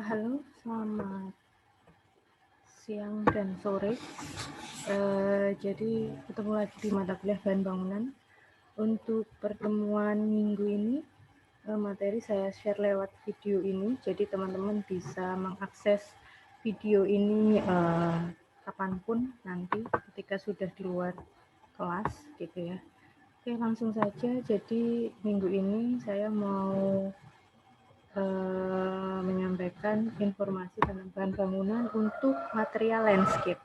Halo, selamat siang dan sore. Jadi ketemu lagi di mata kuliah bahan bangunan. Untuk pertemuan minggu ini, materi saya share lewat video ini. Jadi teman-teman bisa mengakses video ini kapanpun nanti ketika sudah di luar kelas gitu ya. Oke, langsung saja. Jadi minggu ini saya mau menyampaikan informasi tentang bahan bangunan untuk material landscape.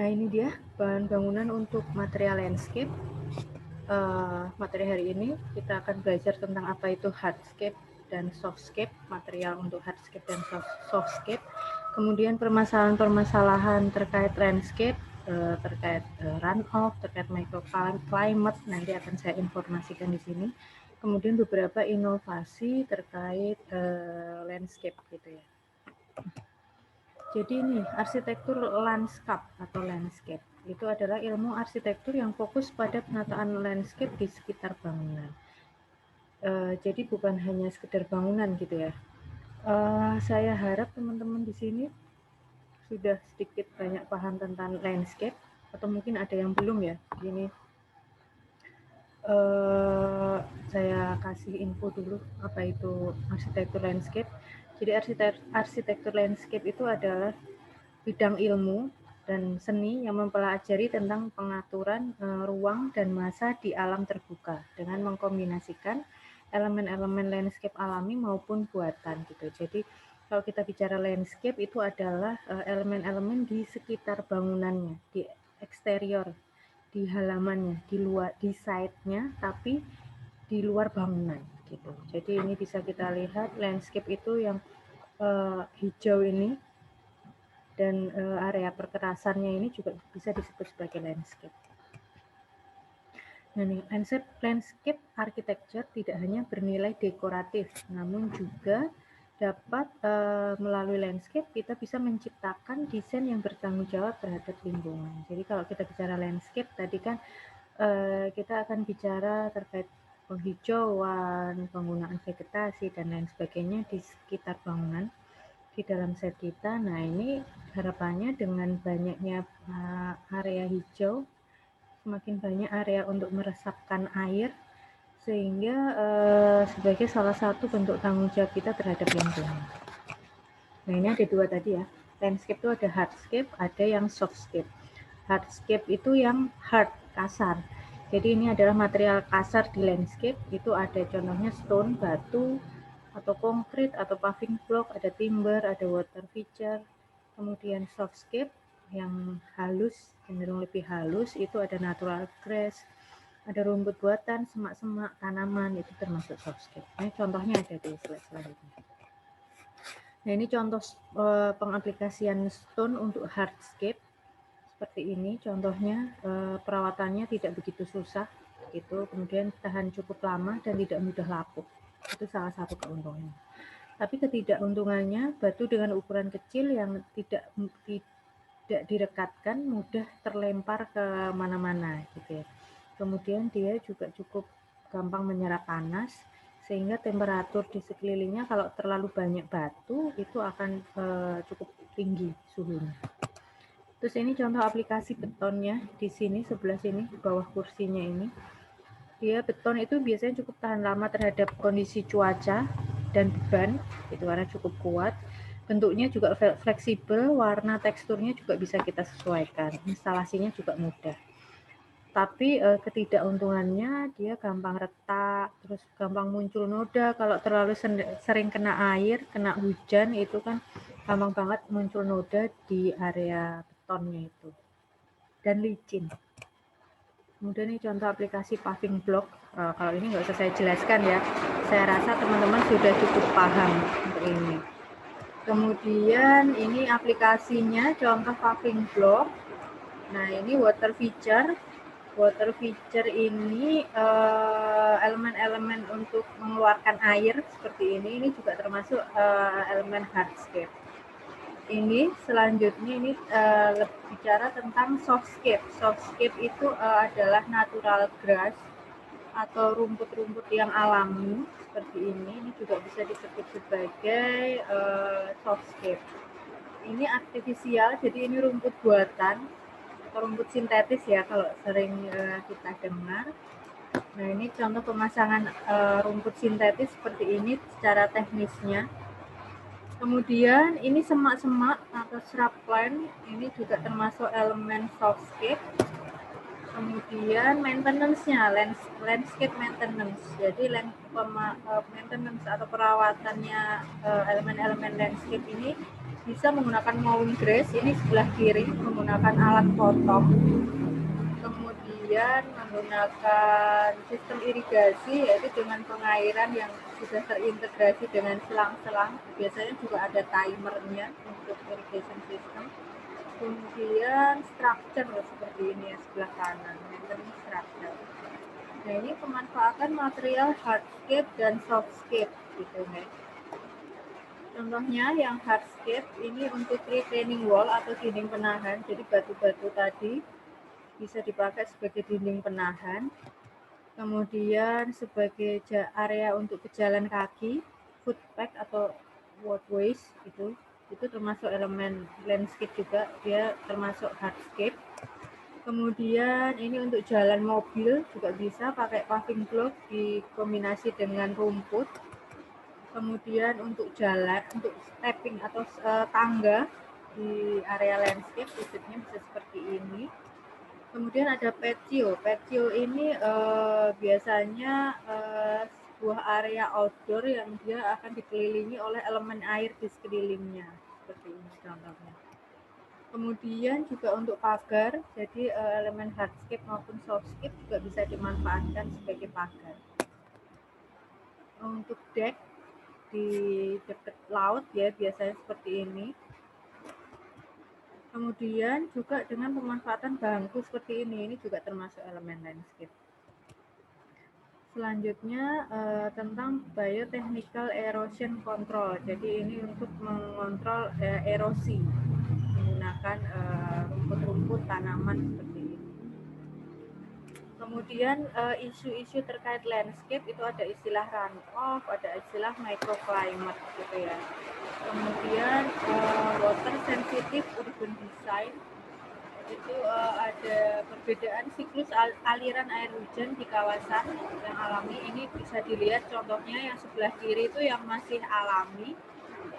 Nah, ini dia bahan bangunan untuk material landscape. Materi hari ini kita akan belajar tentang apa itu hardscape dan softscape, material untuk hardscape dan softscape. Kemudian permasalahan-permasalahan terkait landscape, terkait runoff, terkait microclimate, nanti akan saya informasikan di sini. Kemudian beberapa inovasi terkait landscape gitu ya. Jadi ini arsitektur landscape atau landscape itu adalah ilmu arsitektur yang fokus pada penataan landscape di sekitar bangunan. Jadi bukan hanya sekedar bangunan gitu ya. Saya harap teman-teman di sini sudah sedikit banyak paham tentang landscape atau mungkin ada yang belum ya. Ini saya kasih info dulu apa itu arsitektur landscape. Jadi arsitektur landscape itu adalah bidang ilmu dan seni yang mempelajari tentang pengaturan ruang dan massa di alam terbuka dengan mengkombinasikan elemen-elemen landscape alami maupun buatan gitu. Jadi kalau kita bicara landscape itu adalah elemen-elemen di sekitar bangunannya, di eksterior, di halamannya, di luar, di side-nya, tapi di luar bangunan gitu. Jadi ini bisa kita lihat landscape itu yang hijau ini dan area perkerasannya ini juga bisa disebut sebagai landscape. Nah, nih, landscape architecture tidak hanya bernilai dekoratif, namun juga dapat melalui landscape kita bisa menciptakan desain yang bertanggung jawab terhadap lingkungan. Jadi kalau kita bicara landscape tadi kan kita akan bicara terkait penghijauan, penggunaan vegetasi dan lain sebagainya di sekitar bangunan di dalam set kita. Nah, ini harapannya dengan banyaknya area hijau, semakin banyak area untuk meresapkan air, sehingga sebagai salah satu bentuk tanggung jawab kita terhadap lingkungan. Nah, ini ada dua tadi ya. Landscape itu ada hardscape, ada yang softscape. Hardscape itu yang hard, kasar. Jadi ini adalah material kasar di landscape, itu ada contohnya stone, batu, atau konkrit, atau paving block, ada timber, ada water feature. Kemudian softscape yang halus, cenderung lebih halus, itu ada natural grass, ada rumput buatan, semak-semak, tanaman, itu termasuk softscape. Ini contohnya ada di slide selanjutnya. Nah, ini contoh pengaplikasian stone untuk hardscape seperti ini. Contohnya perawatannya tidak begitu susah, gitu. Kemudian tahan cukup lama dan tidak mudah lapuk. Itu salah satu keuntungannya. Tapi ketidakuntungannya, batu dengan ukuran kecil yang tidak direkatkan mudah terlempar ke mana-mana, gitu ya. Kemudian dia juga cukup gampang menyerap panas, sehingga temperatur di sekelilingnya kalau terlalu banyak batu itu akan cukup tinggi suhunya. Terus ini contoh aplikasi betonnya di sini, sebelah sini, di bawah kursinya ini. Dia beton itu biasanya cukup tahan lama terhadap kondisi cuaca dan beban, itu karena cukup kuat. Bentuknya juga fleksibel, warna teksturnya juga bisa kita sesuaikan. Instalasinya juga mudah. Tapi ketidakuntungannya dia gampang retak, terus gampang muncul noda. Kalau terlalu sering kena air, kena hujan, itu kan gampang banget muncul noda di area betonnya itu. Dan licin. Kemudian ini contoh aplikasi paving block. Kalau ini nggak usah saya jelaskan ya. Saya rasa teman-teman sudah cukup paham untuk ini. Kemudian ini aplikasinya contoh paving block. Nah, ini water feature. Water feature ini elemen-elemen untuk mengeluarkan air seperti ini juga termasuk elemen hardscape. Ini selanjutnya ini bicara tentang softscape. Softscape itu adalah natural grass atau rumput-rumput yang alami seperti ini juga bisa disebut sebagai softscape. Ini artifisial, jadi ini rumput buatan atau rumput sintetis ya kalau sering kita dengar. Nah, ini contoh pemasangan rumput sintetis seperti ini secara teknisnya. Kemudian ini semak-semak atau shrubland, ini juga termasuk elemen softscape. Kemudian maintenance-nya, landscape maintenance. Jadi maintenance atau perawatannya elemen-elemen landscape ini bisa menggunakan mowing grass, ini sebelah kiri, menggunakan alat potong. Kemudian menggunakan sistem irigasi, yaitu dengan pengairan yang sudah terintegrasi dengan selang-selang. Biasanya juga ada timernya untuk irrigation system. Kemudian structure seperti ini ya, sebelah kanan, maintenance structure. Nah, ini pemanfaatan material hardscape dan softscape gitu ya. Contohnya yang hardscape ini untuk retaining wall atau dinding penahan, jadi batu-batu tadi bisa dipakai sebagai dinding penahan. Kemudian sebagai area untuk pejalan kaki, footpath atau walkways itu termasuk elemen landscape juga, dia termasuk hardscape. Kemudian ini untuk jalan mobil juga bisa pakai paving block dikombinasi dengan rumput. Kemudian untuk jalan, untuk stepping atau tangga di area landscape wujudnya bisa seperti ini. Kemudian ada patio. Patio ini biasanya sebuah area outdoor yang dia akan dikelilingi oleh elemen air di sekelilingnya. Seperti ini contohnya. Kemudian juga untuk pagar, jadi elemen hardscape maupun softscape juga bisa dimanfaatkan sebagai pagar. Untuk deck di dekat laut ya biasanya seperti ini. Kemudian juga dengan pemanfaatan bangku seperti ini juga termasuk elemen landscape. Selanjutnya tentang biotechnical erosion control. Jadi ini untuk mengontrol erosi menggunakan rumput-rumput tanaman seperti ini. Kemudian isu-isu terkait landscape itu ada istilah runoff, ada istilah microclimate gitu ya. Kemudian water sensitive urban design itu ada perbedaan siklus aliran air hujan di kawasan yang alami. Ini bisa dilihat contohnya yang sebelah kiri itu yang masih alami,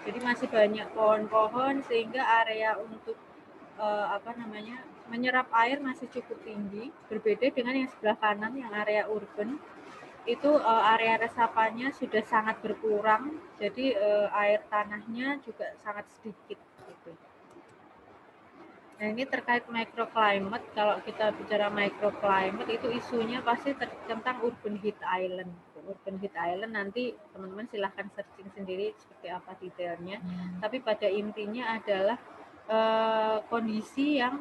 jadi masih banyak pohon-pohon sehingga area untuk menyerap air masih cukup tinggi. Berbeda dengan yang sebelah kanan yang area urban, itu area resapannya sudah sangat berkurang, jadi air tanahnya juga sangat sedikit gitu. Nah, ini terkait microclimate. Kalau kita bicara microclimate itu isunya pasti tentang urban heat island. Urban heat island nanti teman-teman silahkan searching sendiri seperti apa detailnya. Tapi pada intinya adalah kondisi yang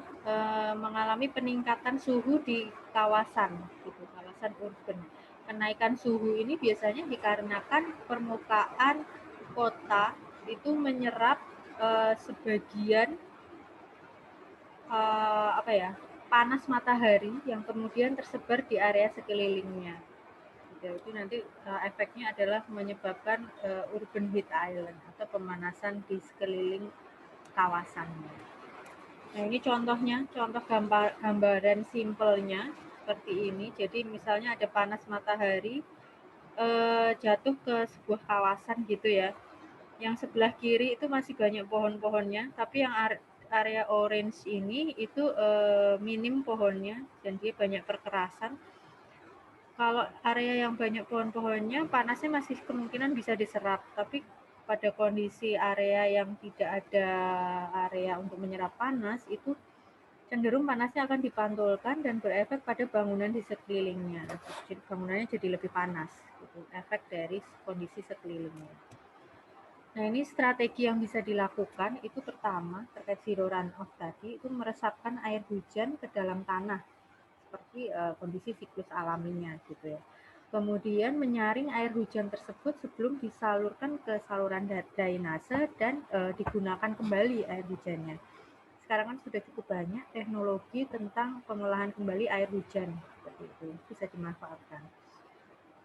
mengalami peningkatan suhu di kawasan, gitu, kawasan urban. Kenaikan suhu ini biasanya dikarenakan permukaan kota itu menyerap sebagian panas matahari yang kemudian tersebar di area sekelilingnya. Jadi nanti efeknya adalah menyebabkan urban heat island atau pemanasan di sekeliling kawasannya. Nah, ini contohnya, contoh gambaran simpelnya seperti ini. Jadi misalnya ada panas matahari jatuh ke sebuah kawasan gitu ya. Yang sebelah kiri itu masih banyak pohon-pohonnya, tapi yang area orange ini itu minim pohonnya dan dia banyak perkerasan. Kalau area yang banyak pohon-pohonnya, panasnya masih kemungkinan bisa diserap, tapi pada kondisi area yang tidak ada area untuk menyerap panas, itu cenderung panasnya akan dipantulkan dan berefek pada bangunan di sekelilingnya. Jadi bangunannya jadi lebih panas, gitu. Efek dari kondisi sekelilingnya. Nah, ini strategi yang bisa dilakukan itu pertama terkait zero runoff tadi, itu meresapkan air hujan ke dalam tanah seperti kondisi siklus alaminya gitu ya. Kemudian menyaring air hujan tersebut sebelum disalurkan ke saluran drainase dan digunakan kembali air hujannya. Sekarang kan sudah cukup banyak teknologi tentang pengolahan kembali air hujan seperti itu, bisa dimanfaatkan.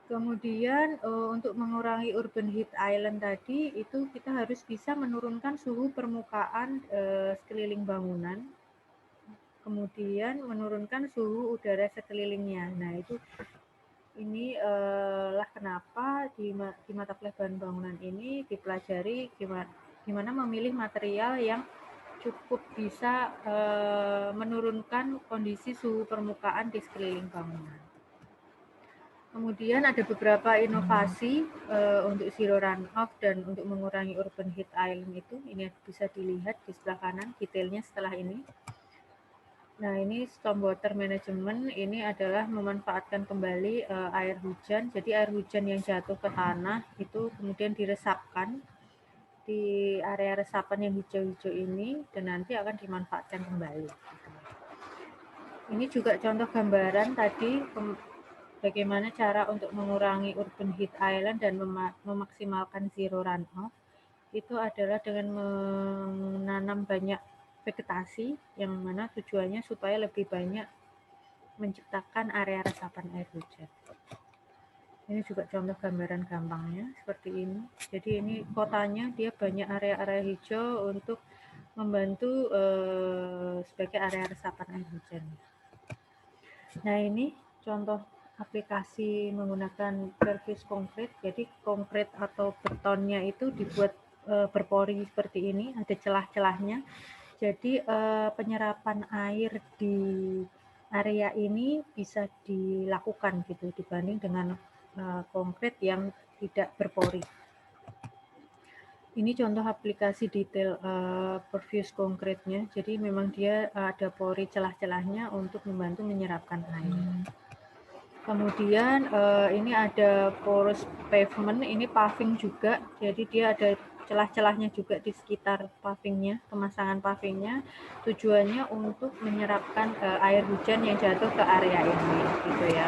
Kemudian untuk mengurangi urban heat island tadi, itu kita harus bisa menurunkan suhu permukaan sekeliling bangunan, kemudian menurunkan suhu udara sekelilingnya. Nah, ini lah kenapa di mata kuliah bahan bangunan ini dipelajari gimana memilih material yang cukup bisa menurunkan kondisi suhu permukaan di sekeliling bangunan. Kemudian ada beberapa inovasi untuk zero runoff dan untuk mengurangi urban heat island itu. Ini bisa dilihat di sebelah kanan detailnya setelah ini. Nah, ini stormwater management ini adalah memanfaatkan kembali air hujan. Jadi air hujan yang jatuh ke tanah itu kemudian diresapkan di area resapan yang hijau-hijau ini dan nanti akan dimanfaatkan kembali. Ini juga contoh gambaran tadi bagaimana cara untuk mengurangi urban heat island dan memaksimalkan zero runoff. Itu adalah dengan menanam banyak vegetasi yang mana tujuannya supaya lebih banyak menciptakan area resapan air hujan. Ini juga contoh gambaran gampangnya seperti ini. Jadi ini kotanya dia banyak area-area hijau untuk membantu sebagai area resapan air hujan. Nah, ini contoh aplikasi menggunakan pervious concrete. Jadi konkret atau betonnya itu dibuat berpori seperti ini, ada celah-celahnya. Jadi penyerapan air di area ini bisa dilakukan gitu dibanding dengan konkret yang tidak berpori. Ini contoh aplikasi detail pervious concrete-nya. Jadi memang dia ada pori celah-celahnya untuk membantu menyerapkan air. Kemudian ini ada porous pavement, ini paving juga. Jadi dia ada celah-celahnya juga di sekitar pavingnya, pemasangan pavingnya. Tujuannya untuk menyerapkan air hujan yang jatuh ke area ini, gitu ya.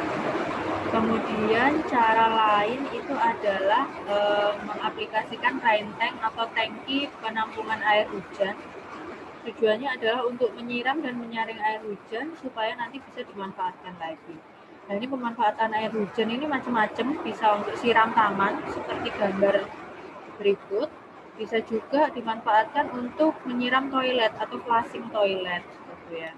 Kemudian cara lain itu adalah mengaplikasikan rain tank atau tangki penampungan air hujan. Tujuannya adalah untuk menyiram dan menyaring air hujan supaya nanti bisa dimanfaatkan lagi. Nah, ini pemanfaatan air hujan ini macam-macam, bisa untuk siram taman seperti gambar berikut, bisa juga dimanfaatkan untuk menyiram toilet atau flushing toilet gitu ya.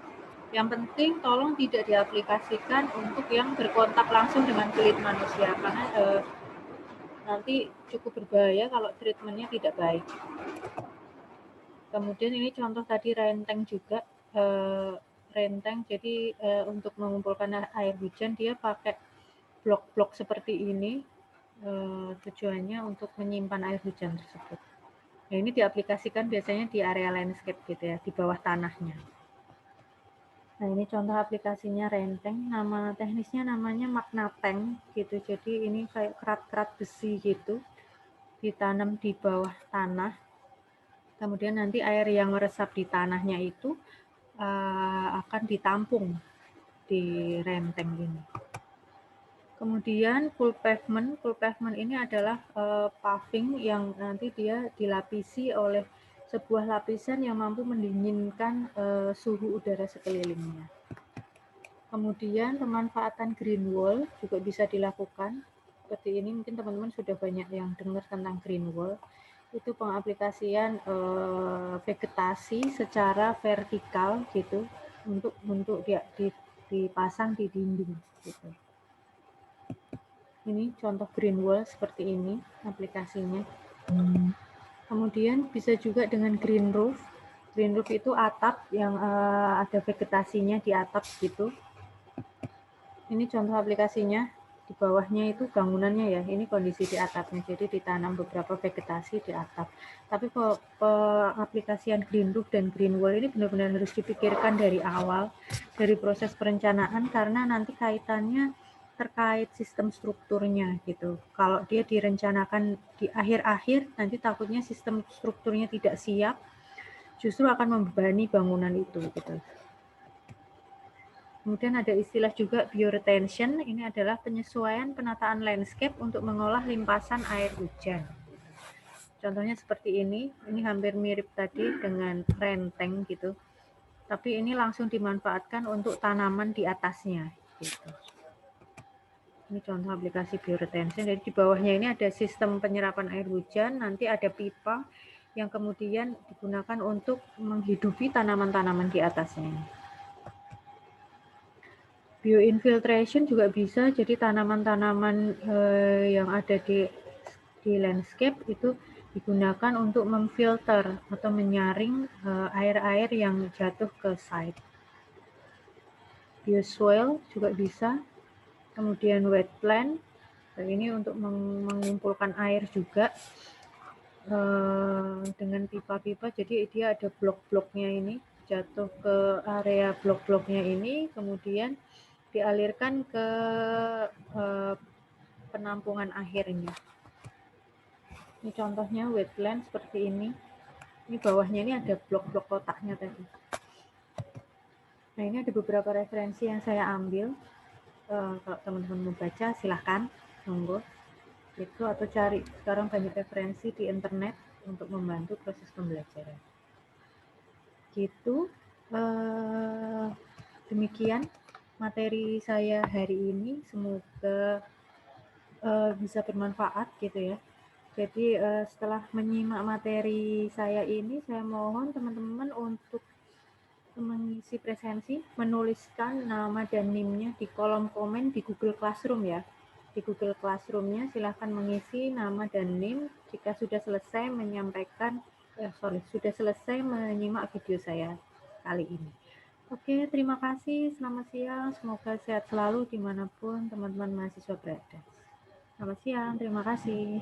Yang penting tolong tidak diaplikasikan untuk yang berkontak langsung dengan kulit manusia karena nanti cukup berbahaya kalau treatmentnya tidak baik. Kemudian ini contoh tadi renteng juga, renteng. Jadi untuk mengumpulkan air hujan dia pakai blok-blok seperti ini, tujuannya untuk menyimpan air hujan tersebut. Nah, ini diaplikasikan biasanya di area landscape gitu ya, di bawah tanahnya. Nah, ini contoh aplikasinya renteng, nama teknisnya namanya magna tank gitu. Jadi ini kayak kerat-kerat besi gitu, ditanam di bawah tanah. Kemudian nanti air yang meresap di tanahnya itu akan ditampung di renteng ini. Kemudian full pavement ini adalah paving yang nanti dia dilapisi oleh sebuah lapisan yang mampu mendinginkan suhu udara sekelilingnya. Kemudian pemanfaatan green wall juga bisa dilakukan. Seperti ini mungkin teman-teman sudah banyak yang dengar tentang green wall. Itu pengaplikasian vegetasi secara vertikal gitu untuk dipasang di dinding gitu. Ini contoh green wall seperti ini aplikasinya. Kemudian bisa juga dengan green roof. Green roof itu atap yang ada vegetasinya di atap gitu. Ini contoh aplikasinya. Di bawahnya itu bangunannya ya, ini kondisi di atapnya. Jadi ditanam beberapa vegetasi di atap. Tapi pengaplikasian green roof dan green wall ini benar-benar harus dipikirkan dari awal, dari proses perencanaan karena nanti kaitannya terkait sistem strukturnya gitu. Kalau dia direncanakan di akhir-akhir, nanti takutnya sistem strukturnya tidak siap, justru akan membebani bangunan itu gitu. Kemudian ada istilah juga bioretention, ini adalah penyesuaian penataan landscape untuk mengolah limpasan air hujan. Contohnya seperti ini hampir mirip tadi dengan renteng gitu. Tapi ini langsung dimanfaatkan untuk tanaman di atasnya gitu. Ini contoh aplikasi bioretention. Jadi di bawahnya ini ada sistem penyerapan air hujan, nanti ada pipa yang kemudian digunakan untuk menghidupi tanaman-tanaman di atasnya. Bioinfiltration juga bisa, jadi tanaman-tanaman yang ada di landscape itu digunakan untuk memfilter atau menyaring air-air yang jatuh ke site. Biosoil juga bisa, kemudian wetland, ini untuk mengumpulkan air juga dengan pipa-pipa, jadi dia ada blok-bloknya ini, jatuh ke area blok-bloknya ini, kemudian dialirkan ke penampungan akhirnya. Ini contohnya wetland seperti ini. Ini bawahnya ini ada blok-blok kotaknya tadi. Nah, ini ada beberapa referensi yang saya ambil. Kalau teman-teman mau baca, silahkan, monggo. Itu atau cari, sekarang banyak referensi di internet untuk membantu proses pembelajaran. Gitu. Demikian materi saya hari ini. Semoga bisa bermanfaat gitu ya. Jadi setelah menyimak materi saya ini, saya mohon teman-teman untuk mengisi presensi, menuliskan nama dan NIM-nya di kolom komen di Google Classroom ya. Di Google Classroom-nya silahkan mengisi nama dan NIM jika sudah selesai menyampaikan, sudah selesai menyimak video saya kali ini. Oke, terima kasih. Selamat siang. Semoga sehat selalu dimanapun teman-teman mahasiswa berada. Selamat siang. Terima kasih.